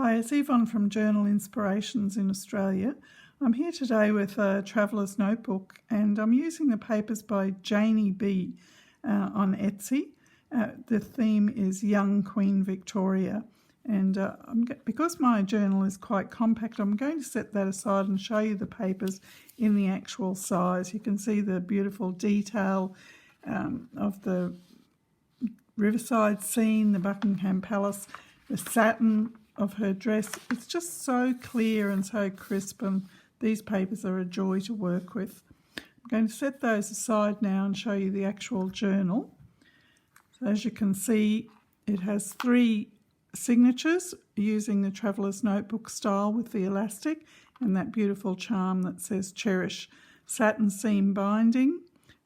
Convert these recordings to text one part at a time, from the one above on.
Hi, it's Yvonne from Journal Inspirations in Australia. I'm here today with a Traveller's Notebook and I'm using the papers by JaneyB on Etsy. The theme is Young Queen Victoria, and because my journal is quite compact, I'm going to set that aside and show you the papers in the actual size. You can see the beautiful detail of the riverside scene, the Buckingham Palace, the satin of her dress. It's just so clear and so crisp, and these papers are a joy to work with. I'm going to set those aside now and show you the actual journal. So as you can see, it has 3 signatures using the Traveller's Notebook style with the elastic and that beautiful charm that says Cherish. Satin seam binding,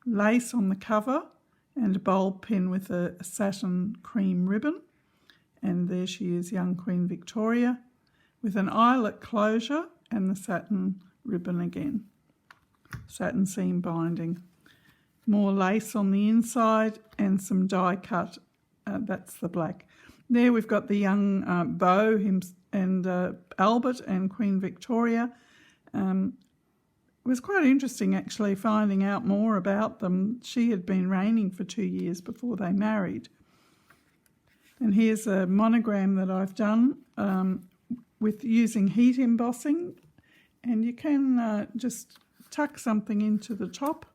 lace on the cover, and a bulb pin with a satin cream ribbon. And there she is, Young Queen Victoria, with an eyelet closure and the satin ribbon again. Satin seam binding. More lace on the inside and some die cut. That's the black. There we've got the young beau and Albert and Queen Victoria. It was quite interesting actually finding out more about them. She had been reigning for 2 years before they married. And here's a monogram that I've done with using heat embossing, and you can just tuck something into the top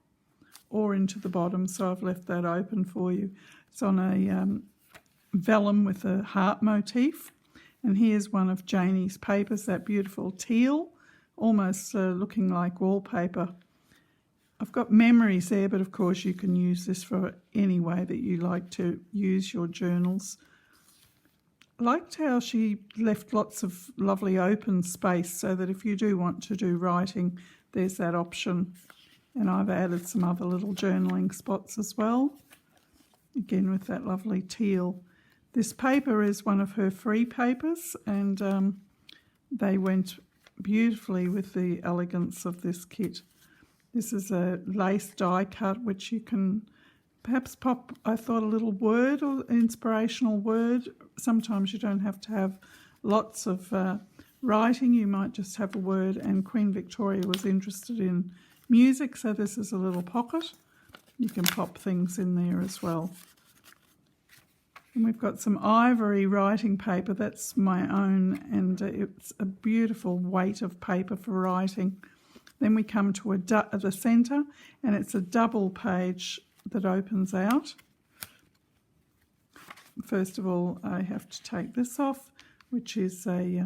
or into the bottom, so I've left that open for you. It's on a vellum with a heart motif, and here's one of Janey's papers, that beautiful teal, almost looking like wallpaper. I've got memories there, but of course you can use this for any way that you like to use your journals. I liked how she left lots of lovely open space so that if you do want to do writing, there's that option. And I've added some other little journaling spots as well, again with that lovely teal. This paper is one of her free papers, and they went beautifully with the elegance of this kit. This is a lace die cut which you can perhaps pop, I thought, a little word or inspirational word. Sometimes you don't have to have lots of writing, you might just have a word, and Queen Victoria was interested in music, so this is a little pocket. You can pop things in there as well. And we've got some ivory writing paper, that's my own, and it's a beautiful weight of paper for writing. Then we come to the centre, and it's a double page that opens out. First of all, I have to take this off, which is a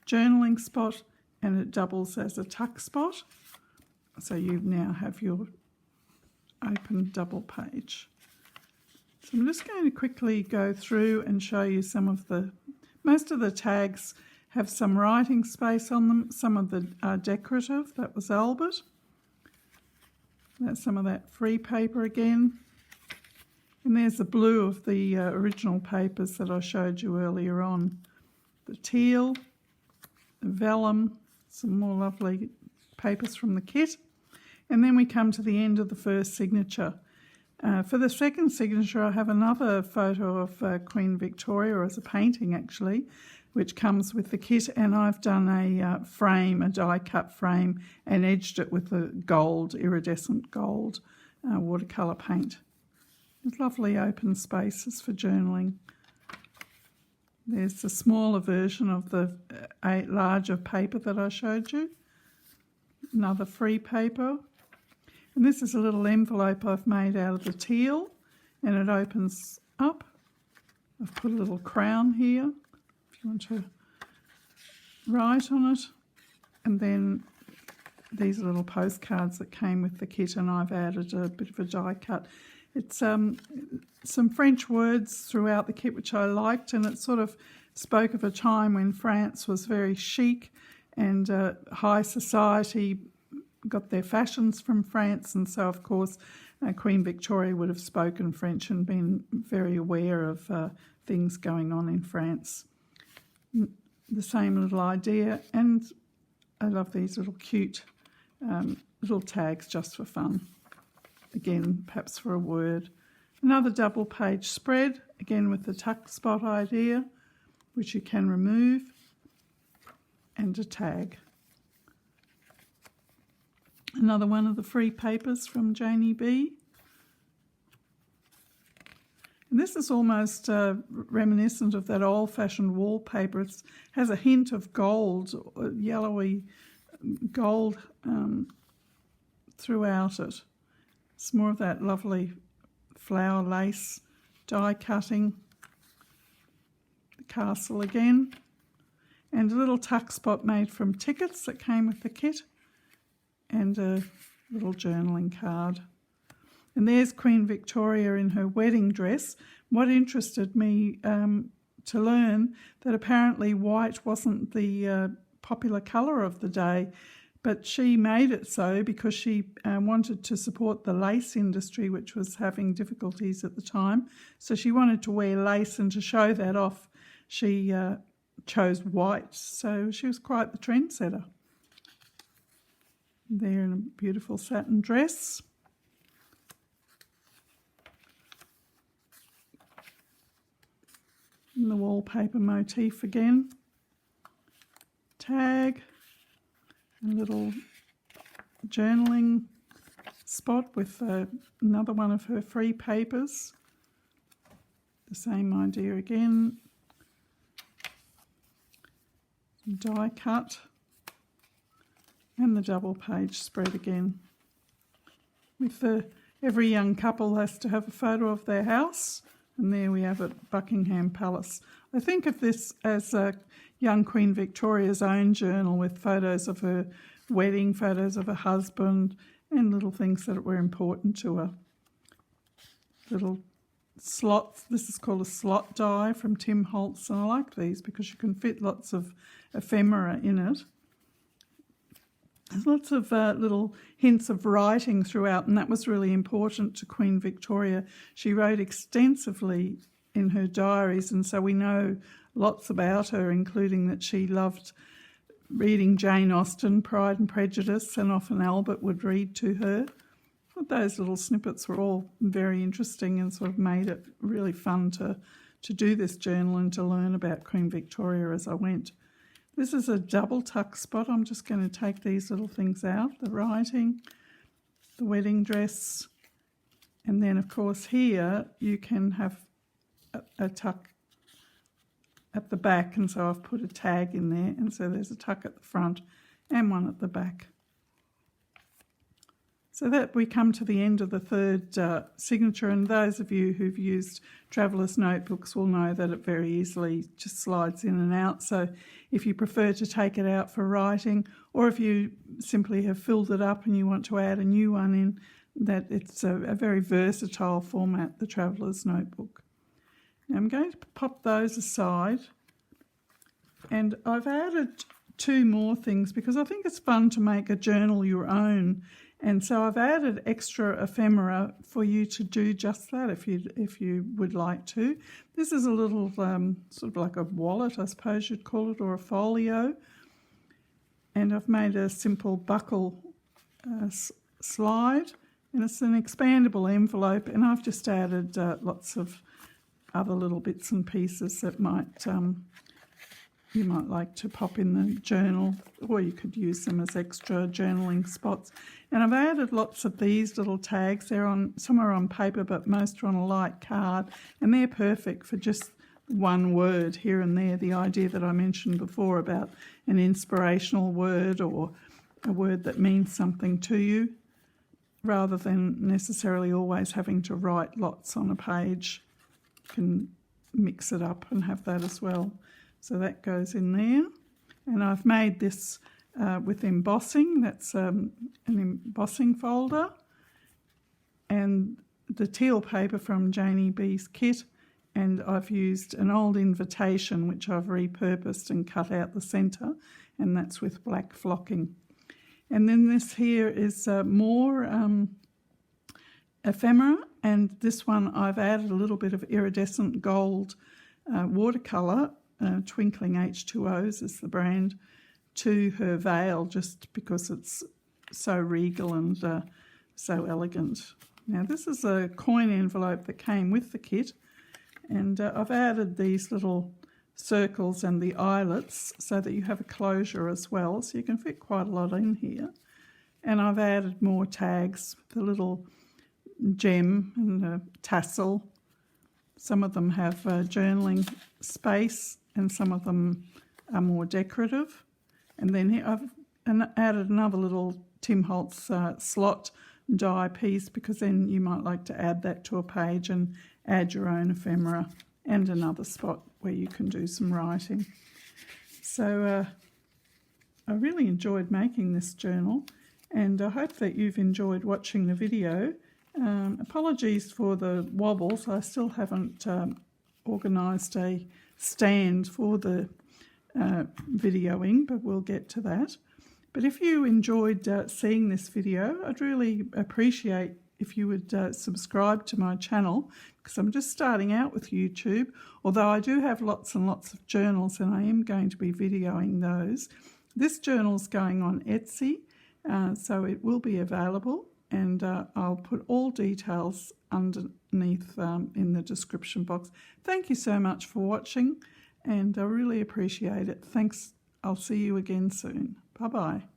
journaling spot, and it doubles as a tuck spot. So you now have your open double page. So I'm just going to quickly go through and show you some of most of the tags have some writing space on them. Some of them are decorative. That was Albert. That's some of that free paper again. And there's the blue of the original papers that I showed you earlier on. The teal, the vellum, some more lovely papers from the kit. And then we come to the end of the first signature. For the second signature, I have another photo of Queen Victoria, as a painting actually, which comes with the kit, and I've done a frame, a die-cut frame, and edged it with a gold, iridescent gold watercolour paint. There's lovely open spaces for journaling. There's the smaller version of the larger paper that I showed you. Another free paper. And this is a little envelope I've made out of the teal, and it opens up. I've put a little crown here if you want to write on it. And then these are little postcards that came with the kit, and I've added a bit of a die cut. It's some French words throughout the kit which I liked, and it sort of spoke of a time when France was very chic and high society, got their fashions from France, and so of course Queen Victoria would have spoken French and been very aware of things going on in France. The same little idea, and I love these little cute little tags just for fun. Again, perhaps for a word. Another double page spread, again with the tuck spot idea, which you can remove. and a tag. Another one of the free papers from JaneyB. And this is almost reminiscent of that old-fashioned wallpaper. It has a hint of gold, yellowy gold throughout it. It's more of that lovely flower lace die cutting. The castle again. And a little tuck spot made from tickets that came with the kit. And a little journaling card. And there's Queen Victoria in her wedding dress. What interested me to learn that apparently white wasn't the popular colour of the day, but she made it so because she wanted to support the lace industry, which was having difficulties at the time. So she wanted to wear lace, and to show that off, she chose white. So she was quite the trendsetter. There in a beautiful satin dress. And the wallpaper motif again. Tag. A little journaling spot with another one of her free papers. The same idea again. Die cut. And the double page spread again. With every young couple has to have a photo of their house. And there we have it, Buckingham Palace. I think of this as young Queen Victoria's own journal with photos of her wedding, photos of her husband, and little things that were important to her. Little slots. This is called a slot die from Tim Holtz, and I like these because you can fit lots of ephemera in it. There's lots of little hints of writing throughout, and that was really important to Queen Victoria. She wrote extensively in her diaries, and so we know lots about her, including that she loved reading Jane Austen, Pride and Prejudice, and often Albert would read to her. But those little snippets were all very interesting and sort of made it really fun to do this journal and to learn about Queen Victoria as I went. This is a double tuck spot. I'm just going to take these little things out, the writing, the wedding dress, and then of course here you can have a tuck at the back, and so I've put a tag in there, and so there's a tuck at the front and one at the back. So that we come to the end of the third signature, and those of you who've used Traveller's Notebooks will know that it very easily just slides in and out. So if you prefer to take it out for writing, or if you simply have filled it up and you want to add a new one in, that it's a very versatile format, the Traveller's Notebook. Now I'm going to pop those aside, and I've added two more things because I think it's fun to make a journal your own. And so I've added extra ephemera for you to do just that if you would like to. This is a little sort of like a wallet, I suppose you'd call it, or a folio. And I've made a simple buckle slide, and it's an expandable envelope. And I've just added lots of other little bits and pieces that you might like to pop in the journal, or you could use them as extra journaling spots. And I've added lots of these little tags. Some are on paper, but most are on a light card, and they're perfect for just one word here and there. The idea that I mentioned before about an inspirational word or a word that means something to you, rather than necessarily always having to write lots on a page. You can mix it up and have that as well. So that goes in there. And I've made this with embossing. That's an embossing folder. And the teal paper from JaneyB's kit. And I've used an old invitation, which I've repurposed and cut out the centre. And that's with black flocking. And then this here is more ephemera. And this one I've added a little bit of iridescent gold watercolour. Twinkling H2Os is the brand, to her veil, just because it's so regal and so elegant. Now this is a coin envelope that came with the kit, and I've added these little circles and the eyelets so that you have a closure as well, so you can fit quite a lot in here. And I've added more tags, the little gem and the tassel. Some of them have journaling space and some of them are more decorative. And then here I've added another little Tim Holtz slot die piece, because then you might like to add that to a page and add your own ephemera and another spot where you can do some writing. So I really enjoyed making this journal, and I hope that you've enjoyed watching the video. Apologies for the wobbles. I still haven't organised a stand for the videoing, but we'll get to that. But if you enjoyed seeing this video, I'd really appreciate if you would subscribe to my channel, because I'm just starting out with YouTube, although I do have lots and lots of journals and I am going to be videoing those. This journal's going on Etsy, so it will be available, and I'll put all details underneath in the description box. Thank you so much for watching, and I really appreciate it. Thanks. I'll see you again soon. Bye-bye.